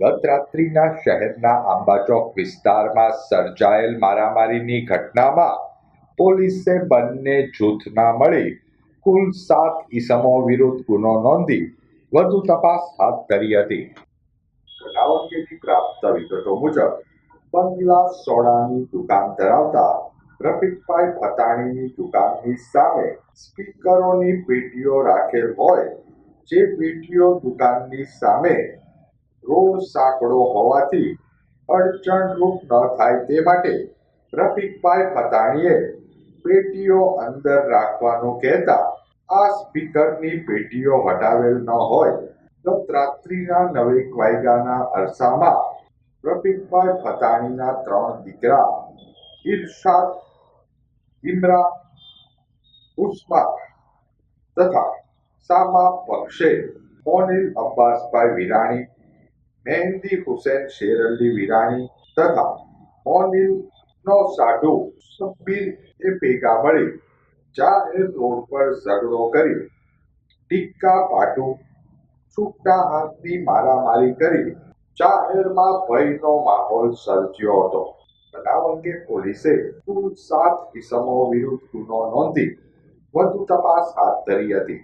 ગત રાત્રિના શહેરના આંબાચોક વિસ્તારમાં સર્જાયેલ મારામારીની ઘટનામાં પોલીસે બંને જૂથના મળી કુલ 7 ઈસમો વિરુદ્ધ ગુનો નોંધી વધુ તપાસ હાથ ધરી હતી. બનાવ અંગેની પ્રાપ્ત વિગતો મુજબ બંગલા સોડાની દુકાન ધરાવતા રફીકભાઈ ભતાણીની દુકાનની સામે સ્પીકરોની પેટીઓ રાખેલ હોય, જે પેટીઓ દુકાનની સામે રોડ સાંકડો હોવાથી અડચણરૂપ ન થાય તે માટે રફીકભાઈ ભતાણીએ પેટીઓ અંદર રાખવાનું કહેતા આ સ્પીકરની પેટીઓ હટાવેલ ન હોય. ગત રાત્રિના 9 વાગ્યાના અરસામાં રફીકભાઈ ભતાણીના 3 દીકરા ઇરશાદ, ઇમરા, ઉસ્માન તથા સામા બક્ષે મોનિલ અબ્બાસભાઈ વિરાણી, મહેંદી હુસૈન શેર અલી વિરાણી તથા મોનિલનો સાઢુ શબ્બીર એ ભેગા મળી જાહેર રોડ પર ઝઘડો કરી ટીક્કા પાટું, છૂટા હાથની મારામારી કરી જાહેરમાં ભયનો માહોલ સર્જ્યો હતો. બનાવ અંગે પોલીસે કુલ 7 ઈસમો વિરુદ્ધ ગુનો નોંધી વધુ તપાસ હાથ ધરી હતી.